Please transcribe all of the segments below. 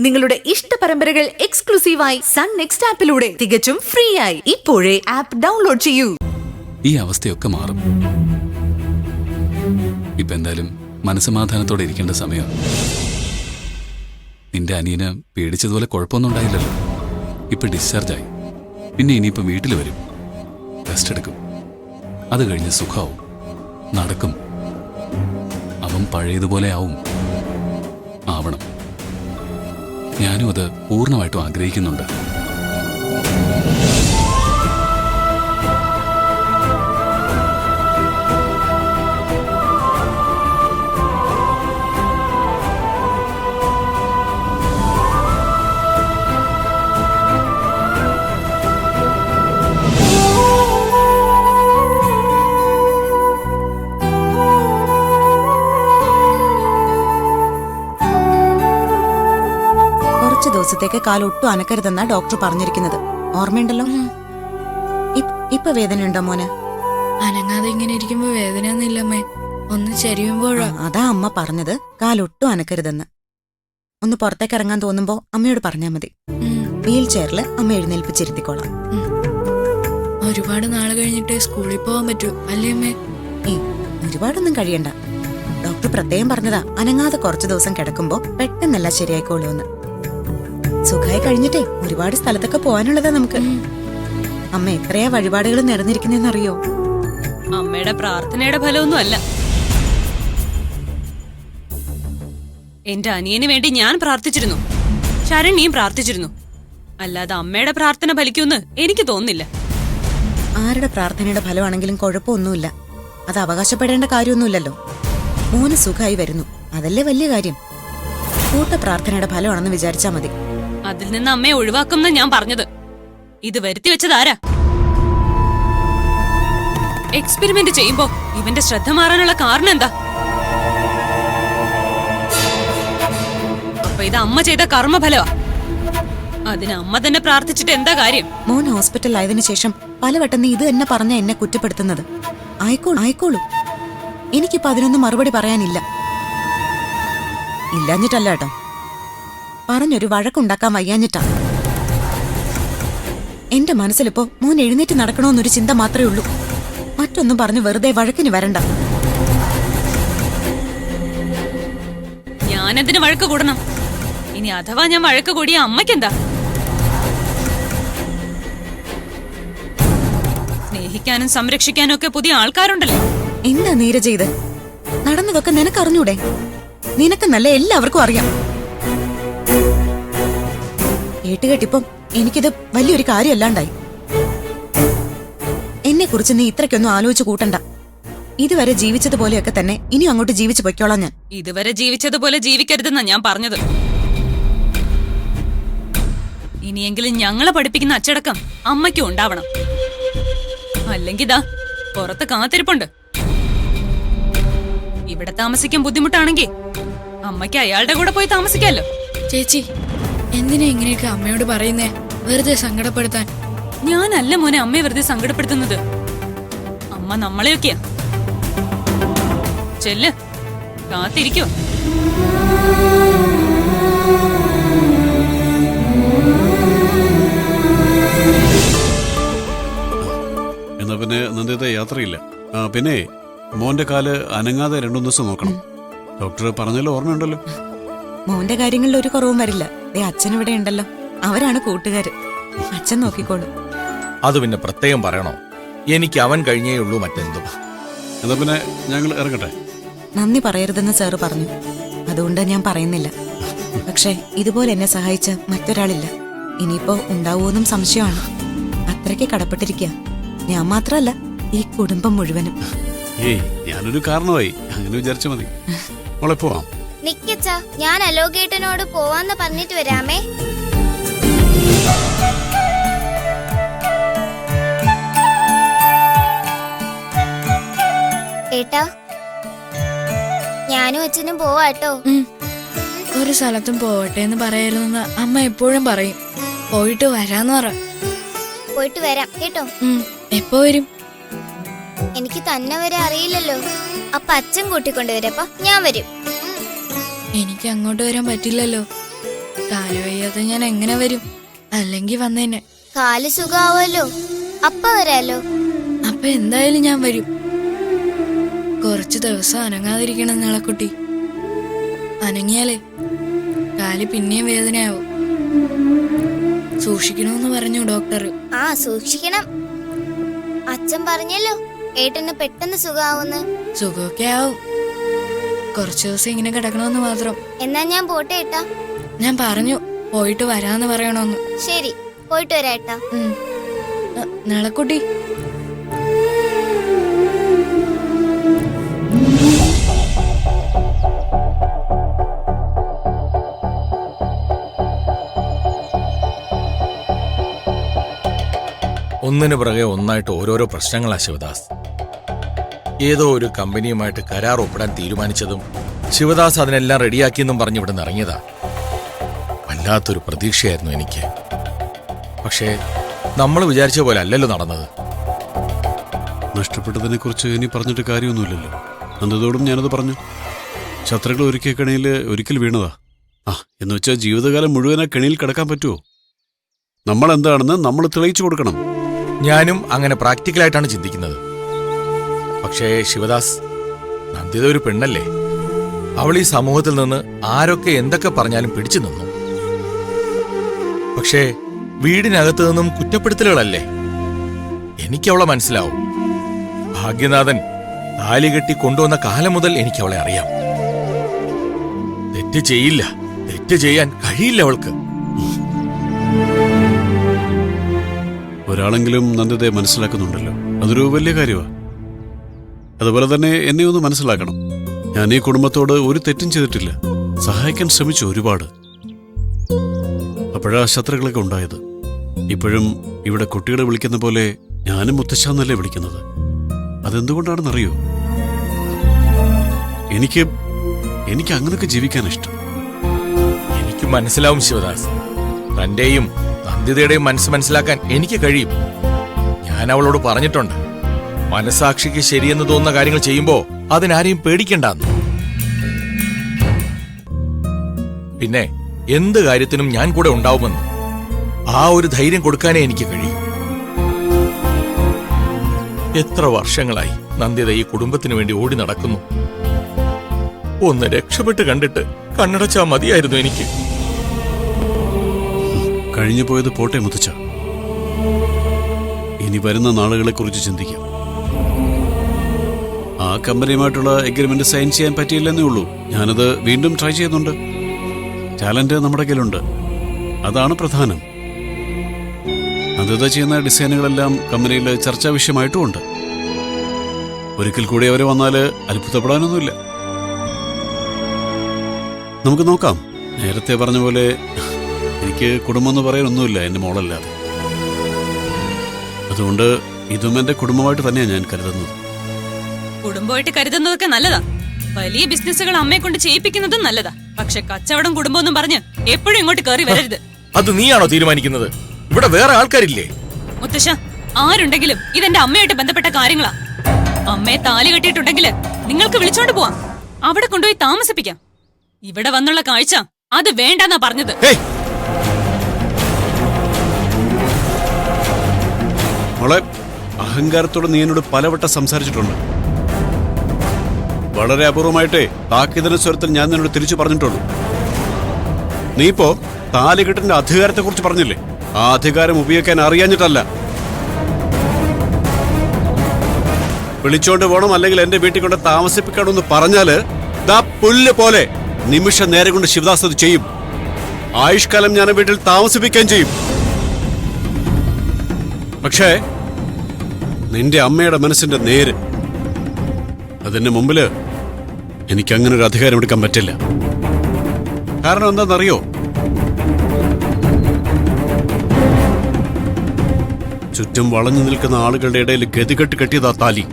നിങ്ങളുടെ ഇഷ്ട പരമ്പരകൾ എക്സ്ക്ലൂസീവായി സൺ നെക്സ്റ്റ് ആപ്പിലൂടെ തികച്ചും ഫ്രീ ആയി ഇപ്പോഴേ ആപ്പ് ഡൗൺലോഡ് ചെയ്യൂ. ഈ അവസ്ഥയൊക്കെ മാറും. ഇപ്പൊ എന്തായാലും മനസ്സമാധാനത്തോടെ ഇരിക്കേണ്ട സമയം. നിന്റെ അനിയന് പേടിച്ചതുപോലെ കുഴപ്പമൊന്നും ഉണ്ടായില്ലല്ലോ. ഇപ്പൊ ഡിസ്ചാർജായി. പിന്നെ ഇനിയിപ്പോ വീട്ടിൽ വരും, റെസ്റ്റ് എടുക്കും. അത് കഴിഞ്ഞ് സുഖാവും, നടക്കും. അവൻ പഴയതുപോലെ ആവണം. ഞാനും അത് പൂർണ്ണമായിട്ടും ആഗ്രഹിക്കുന്നുണ്ട്. ദിവസത്തേക്ക് കാലൊട്ടും അനക്കരുതെന്നാ ഡോക്ടർ പറഞ്ഞിരിക്കുന്നത്. ഓർമ്മയുണ്ടല്ലോ? ഇപ്പൊ വേദനയുണ്ടോ മോന്? അനങ്ങാതെ ഇങ്ങനെ ഇരിക്കുമ്പോ വേദനയൊന്നുമില്ലമ്മേ, ഒന്ന് ചരിയുമ്പോഴാ. അതാ അമ്മ പറഞ്ഞത്, കാലൊട്ടും അനക്കരുതെന്ന്. ഒന്ന് പുറത്തേക്ക് ഇറങ്ങാൻ തോന്നുമ്പോ അമ്മയോട് പറഞ്ഞാ മതി. വീൽ ചെയറിൽ അമ്മ എഴുന്നേൽപ്പിച്ചിരുത്തിക്കോളാം. ഒരുപാട് നാള് കഴിഞ്ഞിട്ട് സ്കൂളിൽ പോവാൻ പറ്റൂ അല്ലേ അമ്മേ? ഒരുപാടൊന്നും കഴിയണ്ട. ഡോക്ടർ പ്രത്യേകം പറഞ്ഞതാ, അനങ്ങാതെ കുറച്ചു ദിവസം കിടക്കുമ്പോ പെട്ടെന്നെല്ലാം ശരിയായിക്കോളൂ എന്ന്. സുഖമായി കഴിഞ്ഞിട്ടേ ഒരുപാട് സ്ഥലത്തൊക്കെ പോകാനുള്ളതാ നമുക്ക്. അമ്മ എത്രയാ വഴിപാടുകൾ നിറഞ്ഞിരിക്കുന്നറിയോ? അമ്മയുടെ പ്രാർത്ഥനയുടെ ഫലമൊന്നും അല്ല. എന്റെ അനിയന് വേണ്ടി ഞാൻ പ്രാർത്ഥിച്ചിരുന്നു, ശരണ്യം പ്രാർത്ഥിച്ചിരുന്നു. അല്ലാതെ അമ്മയുടെ പ്രാർത്ഥന ഫലിക്കുമെന്ന് എനിക്ക് തോന്നുന്നില്ല. ആരുടെ പ്രാർത്ഥനയുടെ ഫലമാണെങ്കിലും കുഴപ്പമൊന്നുമില്ല. അത് അവകാശപ്പെടേണ്ട കാര്യമൊന്നുമില്ലല്ലോ. മോന് സുഖമായി വരുന്നു, അതല്ലേ വലിയ കാര്യം. കൂട്ട പ്രാർത്ഥനയുടെ ഫലമാണെന്ന് വിചാരിച്ചാ മതി. അതിൽ നിന്ന് അമ്മയെ ഒഴിവാക്കുമെന്ന് ഞാൻ പറഞ്ഞത്. ഇത് വരുത്തി വെച്ചതാരാ? എക്സ്പെരിമെന്റ് ചെയ്യുമ്പോ ഇവന്റെ ശ്രദ്ധ മാറാനുള്ള കാരണം എന്താ? അപ്പൊ ഇത് അമ്മ ചെയ്ത കർമ്മഫലമാ. അതിന് അമ്മ തന്നെ പ്രാർത്ഥിച്ചിട്ട് എന്താ കാര്യം? മോൻ ഹോസ്പിറ്റലിലായതിനു ശേഷം പലവട്ടം നീ ഇത് തന്നെ പറഞ്ഞ എന്നെ കുറ്റപ്പെടുത്തുന്നത്. ആയിക്കോളൂ. എനിക്കിപ്പോ അതിനൊന്നും മറുപടി പറയാനില്ല. ഇല്ലാഞ്ഞിട്ടല്ല കേട്ടോ, പറഞ്ഞൊരു വഴക്കുണ്ടാക്കാൻ വയ്യാഞ്ഞിട്ടാ. എന്റെ മനസ്സിലിപ്പോ മോൻ എഴുന്നേറ്റ് നടക്കണോന്നൊരു ചിന്ത മാത്രമേ ഉള്ളൂ. മറ്റൊന്നും പറഞ്ഞ് വെറുതെ വഴക്കിന് വരണ്ട. ഞാനെന്തിനു വഴക്ക് കൂടണം? ഇനി അഥവാ ഞാൻ വഴക്ക് കൂടിയ അമ്മയ്ക്കെന്താ? സ്നേഹിക്കാനും സംരക്ഷിക്കാനും ഒക്കെ പുതിയ ആൾക്കാരുണ്ടല്ലോ. എന്താ നീരജ ഇത്? നടന്നതൊക്കെ നിനക്കറിഞ്ഞൂടെ? നിനക്ക് നല്ല എല്ലാവർക്കും അറിയാം. കേട്ടുകെട്ടിപ്പം എനിക്കിത് വലിയൊരു കാര്യമല്ലാണ്ടായി. എന്നെ കുറിച്ച് നീ ഇത്രയ്ക്കൊന്നും ആലോചിച്ച് കൂട്ടണ്ട. ഇതുവരെ ജീവിച്ചതുപോലെയൊക്കെ തന്നെ ഇനി അങ്ങോട്ട് ജീവിച്ചു പൊയ്ക്കോളാം ഞാൻ. ഇതുവരെ ജീവിച്ചതുപോലെ ജീവിക്കരുതെന്നാ ഞാൻ പറഞ്ഞത്. ഇനിയെങ്കിലും ഞങ്ങളെ പഠിപ്പിക്കുന്ന അച്ചടക്കം അമ്മയ്ക്കും ഉണ്ടാവണം. അല്ലെങ്കിൽ ദാ പുറത്ത് കാത്തിരിപ്പുണ്ട്. ഇവിടെ താമസിക്കാൻ ബുദ്ധിമുട്ടാണെങ്കിൽ അമ്മയ്ക്ക് അയാളുടെ കൂടെ പോയി താമസിക്കാമല്ലോ. ചേച്ചി, എന്തിനാ ഇങ്ങനെയൊക്കെ അമ്മയോട് പറയുന്നേ? വെറുതെ സങ്കടപ്പെടുത്താൻ. ഞാനല്ല മോനെ അമ്മയെ വെറുതെ സങ്കടപ്പെടുത്തുന്നത്. അമ്മ നമ്മളെയൊക്കെയാ. ചെല്ല്, കാത്തിരിക്കോ. എന്നാ പിന്നെ നന്ദിത യാത്രയില്ല. പിന്നെ മോന്റെ കാല് അനങ്ങാതെ 2 ദിവസം നോക്കണം. ഡോക്ടർ പറഞ്ഞല്ലോ, ഓർമ്മയുണ്ടല്ലോ? മോന്റെ കാര്യങ്ങളിൽ ഒരു കുറവും വരില്ല. അച്ഛനിവിടെ ഉണ്ടല്ലോ, അവരാണ് കൂട്ടുകാര്. അച്ഛൻ നോക്കിക്കോളൂ. അത് പിന്നെ പ്രത്യേകം പറയണോ? എനിക്ക് അവൻ കഴിഞ്ഞേ ഉള്ളൂ, മറ്റെന്തും. എന്നാ പിന്നെ ഞങ്ങൾ ഇറങ്ങട്ടെ. നന്ദി പറയരുതെന്ന് സാറ് പറഞ്ഞു, അതുകൊണ്ട് ഞാൻ പറയുന്നില്ല. പക്ഷെ ഇതുപോലെ എന്നെ സഹായിച്ച മറ്റൊരാളില്ല. ഇനിയിപ്പോ ഉണ്ടാവുമെന്നും സംശയമാണ്. അത്രയ്ക്ക് കടപ്പെട്ടിരിക്കുക. ഞാൻ മാത്രല്ല, ഈ കുടുംബം മുഴുവനും. ഞാനൊരു കാരണമായി, അങ്ങനെ വിചാരിച്ച മതി. മോളെ പോവാം. നിക്കച്ച, ഞാൻ അലോകേട്ടനോട് പോവാന്ന് പറഞ്ഞിട്ട് വരാമേ. ഏട്ടാ, ഞാനും അച്ഛനും പോവാട്ടോ. ഒരു സ്ഥലത്തും പോവട്ടെ എന്ന് പറയായിരുന്നെന്ന് അമ്മ എപ്പോഴും പറയും. പോയിട്ട് വരാന്ന് പറ. പോയിട്ട് വരാം കേട്ടോ. എപ്പോ വരും? എനിക്ക് തന്നെ വരെ അറിയില്ലല്ലോ. അപ്പൊ അച്ഛൻ കൂട്ടിക്കൊണ്ടുവരപ്പ ഞാൻ വരും. എനിക്ക് അങ്ങോട്ട് വരാൻ പറ്റില്ലല്ലോ. കാല് വയ്യാതെ ഞാൻ എങ്ങനെ വരും? അല്ലെങ്കിൽ വന്നേനെ. കാല് സുഖാവല്ലോ, അപ്പ വരാലോ. അപ്പൊ എന്തായാലും ഞാൻ വരും. കുറച്ചു ദിവസം അനങ്ങാതിരിക്കണം നിളക്കുട്ടി. അനങ്ങിയാലേ കാല് പിന്നെയും വേദനയാവും. സൂക്ഷിക്കണമെന്ന് പറഞ്ഞു ഡോക്ടർ. ആ സൂക്ഷിക്കണം. അച്ഛൻ പറഞ്ഞല്ലോ ഏട്ടന് പെട്ടെന്ന് സുഖാവുന്ന്. സുഖമൊക്കെ ആവും. കുറച്ചു ദിവസം ഇങ്ങനെ കിടക്കണമെന്ന് മാത്രം. എന്നാ ഞാൻ പോട്ടെ ഏട്ടാ. ഞാൻ പറഞ്ഞു പോയിട്ട് വരാന്ന് പറയണോന്ന്. ശരി, പോയിട്ട് വരാം ഏട്ടാ. നിളക്കുട്ടി. ഒന്നിനു പിറകെ ഒന്നായിട്ട് ഓരോരോ പ്രശ്നങ്ങളാ ശിവദാസ്. ഏതോ ഒരു കമ്പനിയുമായിട്ട് കരാർ ഒപ്പിടാൻ തീരുമാനിച്ചതും ശിവദാസ് അതിനെല്ലാം റെഡിയാക്കിയെന്നും പറഞ്ഞ് ഇവിടെ നിന്ന് ഇറങ്ങിയതാ. വല്ലാത്തൊരു പ്രതീക്ഷയായിരുന്നു എനിക്ക്. പക്ഷേ നമ്മൾ വിചാരിച്ച പോലെ അല്ലല്ലോ നടന്നത്. നഷ്ടപ്പെട്ടതിനെ കുറിച്ച് ഇനി പറഞ്ഞിട്ട് കാര്യമൊന്നുമില്ലല്ലോ. നന്ദതോടും ഞാനത് പറഞ്ഞു. ശത്രുക്കൾ ഒരുക്കിയ കെണിയിൽ ഒരിക്കൽ വീണതാ. എന്ന് വെച്ചാൽ ജീവിതകാലം മുഴുവൻ ആ കെണിയിൽ കിടക്കാൻ പറ്റുമോ? നമ്മൾ എന്താണെന്ന് നമ്മൾ തെളിയിച്ചു കൊടുക്കണം. ഞാനും അങ്ങനെ പ്രാക്ടിക്കലായിട്ടാണ് ചിന്തിക്കുന്നത്. പക്ഷേ ശിവദാസ്, നന്ദിത ഒരു പെണ്ണല്ലേ. അവൾ ഈ സമൂഹത്തിൽ നിന്ന് ആരൊക്കെ എന്തൊക്കെ പറഞ്ഞാലും പിടിച്ചു നിന്നു. പക്ഷേ വീടിനകത്ത് നിന്നും കുറ്റപ്പെടുത്തലുകളല്ലേ. എനിക്കവളെ മനസ്സിലാവും. ഭാഗ്യനാഥൻ താലി കെട്ടി കൊണ്ടുവന്ന കാലം മുതൽ എനിക്കവളെ അറിയാം. തെറ്റ് ചെയ്യില്ല, തെറ്റ് ചെയ്യാൻ കഴിയില്ല അവൾക്ക്. ഒരാളെങ്കിലും നന്ദിതയെ മനസ്സിലാക്കുന്നുണ്ടല്ലോ, അതൊരു വലിയ കാര്യമാണ്. അതുപോലെ തന്നെ എന്നെ ഒന്ന് മനസ്സിലാക്കണം. ഞാൻ ഈ കുടുംബത്തോട് ഒരു തെറ്റും ചെയ്തിട്ടില്ല. സഹായിക്കാൻ ശ്രമിച്ചു ഒരുപാട്. അപ്പോഴാ ശത്രുക്കളൊക്കെ ഉണ്ടായത്. ഇപ്പോഴും ഇവിടെ കുട്ടികളെ വിളിക്കുന്ന പോലെ ഞാനും മുത്തശ്ശാന്നല്ലേ വിളിക്കുന്നത്. അതെന്തുകൊണ്ടാണെന്നറിയോ? എനിക്ക് അങ്ങനൊക്കെ ജീവിക്കാൻ ഇഷ്ടം. എനിക്ക് മനസ്സിലാവും ശിവദാസ്. തന്റെയും നന്ദിതയുടെയും മനസ്സ് മനസ്സിലാക്കാൻ എനിക്ക് കഴിയും. ഞാൻ അവളോട് പറഞ്ഞിട്ടുണ്ട്, മനസാക്ഷിക്ക് ശരിയെന്ന് തോന്നുന്ന കാര്യങ്ങൾ ചെയ്യുമ്പോ അതിനാരെയും പേടിക്കണ്ടെന്ന്. പിന്നെ എന്ത് കാര്യത്തിനും ഞാൻ കൂടെ ഉണ്ടാവുമെന്ന് ആ ഒരു ധൈര്യം കൊടുക്കാനേ എനിക്ക് കഴിയും. എത്ര വർഷങ്ങളായി നന്ദിത ഈ കുടുംബത്തിന് വേണ്ടി ഓടി നടക്കുന്നു. ഒന്ന് രക്ഷപ്പെട്ട് കണ്ടിട്ട് കണ്ണടച്ചാ മതിയായിരുന്നു എനിക്ക്. കഴിഞ്ഞു പോയത് പോട്ടെ മുത്തച്ഛ. ഇനി വരുന്ന നാളുകളെ കുറിച്ച് ചിന്തിക്കാം. ആ കമ്പനിയുമായിട്ടുള്ള എഗ്രിമെന്റ് സൈൻ ചെയ്യാൻ പറ്റിയില്ലെന്നേ ഉള്ളൂ. ഞാനത് വീണ്ടും ട്രൈ ചെയ്യുന്നുണ്ട്. ടാലന്റ് നമ്മുടെ കയ്യിലുണ്ട്, അതാണ് പ്രധാനം. അത് ചെയ്യുന്ന ഡിസൈനുകളെല്ലാം കമ്പനിയിൽ ചർച്ചാ വിഷയമായിട്ടുമുണ്ട്. ഒരിക്കൽ കൂടി അവർ വന്നാൽ അത്ഭുതപ്പെടാനൊന്നുമില്ല. നമുക്ക് നോക്കാം. നേരത്തെ പറഞ്ഞ പോലെ എനിക്ക് കുടുംബം എന്ന് പറയാനൊന്നുമില്ല എന്റെ മോളല്ലാതെ. അതുകൊണ്ട് ഇതും എന്റെ കുടുംബമായിട്ട് തന്നെയാണ് ഞാൻ കരുതുന്നത്. കുടുംബമായിട്ട് കരുതുന്നതൊക്കെ നല്ലതാ. വലിയ ബിസിനസ്സുകൾ അമ്മയെ കൊണ്ട് ചെയ്യിപ്പിക്കുന്നതും നല്ലതാ. പക്ഷെ കച്ചവടം കുടുംബം ഒന്നും പറഞ്ഞ് എപ്പോഴും ഇങ്ങോട്ട് കയറി വരരുത്. അത് നീയാണോ തീരുമാനിക്കുന്നത്? ഇവിടെ വേറെ ആൾക്കാരില്ലേ? മുത്തശ്ശ, ആരുണ്ടെങ്കിലും ഇതെന്റെ അമ്മയായിട്ട് ബന്ധപ്പെട്ട കാര്യങ്ങളാ. അമ്മയെ താലി കെട്ടിയിട്ടുണ്ടെങ്കിൽ നിങ്ങൾക്ക് വിളിച്ചോണ്ട് പോവാം, അവിടെ കൊണ്ടുപോയി താമസിപ്പിക്കാം. ഇവിടെ വന്നുള്ള കാഴ്ച അത് വേണ്ടെന്നാ പറഞ്ഞത്. മോളെ, അഹങ്കാരത്തോടെ നീ എന്നോട് പലവട്ടം സംസാരിച്ചിട്ടുണ്ട്. വളരെ അപൂർവമായിട്ടേ താക്കീതിന്റെ സ്വരത്തിൽ ഞാൻ നിന്നോട് തിരിച്ചു പറഞ്ഞിട്ടുള്ളൂ. നീ ഇപ്പോ താലികെട്ടിന്റെ അധികാരത്തെ കുറിച്ച് പറഞ്ഞില്ലേ? ആ അധികാരം ഉപയോഗിക്കാൻ അറിയാഞ്ഞിട്ടല്ല. വിളിച്ചോണ്ട് പോകണം, അല്ലെങ്കിൽ എന്റെ വീട്ടിൽ കൊണ്ട് താമസിപ്പിക്കണമെന്ന് പറഞ്ഞാല് ദാ പുല്ല് പോലെ നിമിഷ നേരം കൊണ്ട് ശിവദാസ് അത് ചെയ്യും. ആയുഷ്കാലം ഞാൻ വീട്ടിൽ താമസിപ്പിക്കുകയും ചെയ്യും. പക്ഷേ നിന്റെ അമ്മയുടെ മനസ്സിന്റെ നേര്, അതിന്റെ മുമ്പില് എനിക്കങ്ങനെ ഒരു അധികാരം എടുക്കാൻ പറ്റില്ല. കാരണം എന്താണെന്നറിയോ? ചുറ്റും വളഞ്ഞു നിൽക്കുന്ന ആളുകളുടെ ഇടയിൽ ഗതികെട്ട് കെട്ടിയതാ താലി.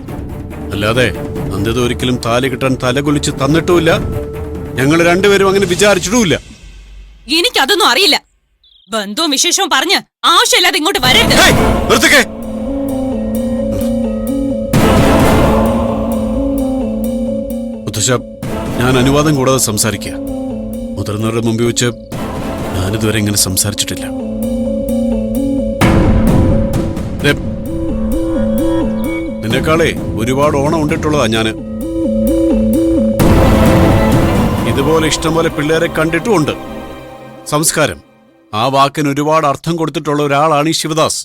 അല്ലാതെ നന്ദിത ഒരിക്കലും താലി കെട്ടാൻ തലകുലിച്ച് തന്നിട്ടുമില്ല. ഞങ്ങൾ രണ്ടുപേരും അങ്ങനെ വിചാരിച്ചിട്ടുമില്ല. എനിക്കതൊന്നും അറിയില്ല. ബന്ധവും വിശേഷവും പറഞ്ഞ് ആവശ്യമില്ലാതെ ഇങ്ങോട്ട് വരരുത്. നിർത്തിക്കേ. മുത്തശ്ശ, ഞാൻ അനുവാദം കൂടാതെ സംസാരിക്കുക. മുതിർന്നവരുടെ മുമ്പിൽ വെച്ച് ഞാനിതുവരെ ഇങ്ങനെ സംസാരിച്ചിട്ടില്ല. ദേ, നിന്നെക്കാളേ ഒരുപാട് ഓണം ഉണ്ടിട്ടുള്ളതാ ഞാന്. ഇതുപോലെ ഇഷ്ടംപോലെ പിള്ളേരെ കണ്ടിട്ടുമുണ്ട്. സംസ്കാരം, ആ വാക്കിന് ഒരുപാട് അർത്ഥം കൊടുത്തിട്ടുള്ള ഒരാളാണ് ഈ ശിവദാസ്.